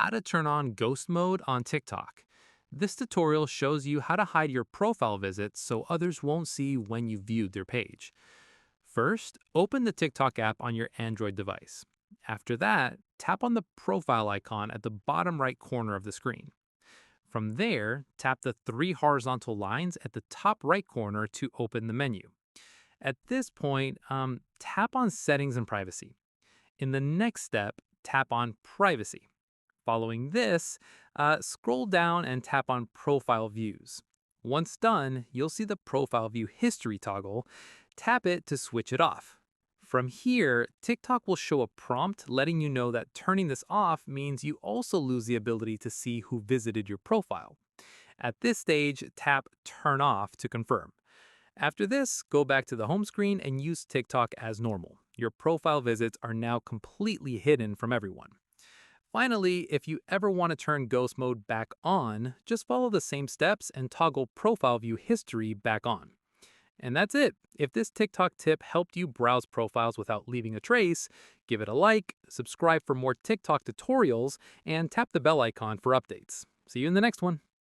How to turn on ghost mode on TikTok. This tutorial shows you how to hide your profile visits so others won't see when you viewed their page. First, open the TikTok app on your Android device. After that, tap on the profile icon at the bottom right corner of the screen. From there, tap the three horizontal lines at the top right corner to open the menu. At this point, tap on Settings and Privacy. In the next step, tap on Privacy. Following this, scroll down and tap on Profile Views. Once done, you'll see the Profile View History toggle. Tap it to switch it off. From here, TikTok will show a prompt letting you know that turning this off means you also lose the ability to see who visited your profile. At this stage, tap Turn Off to confirm. After this, go back to the home screen and use TikTok as normal. Your profile visits are now completely hidden from everyone. Finally, if you ever want to turn ghost mode back on, just follow the same steps and toggle profile view history back on. And that's it. If this TikTok tip helped you browse profiles without leaving a trace, give it a like, subscribe for more TikTok tutorials, and tap the bell icon for updates. See you in the next one.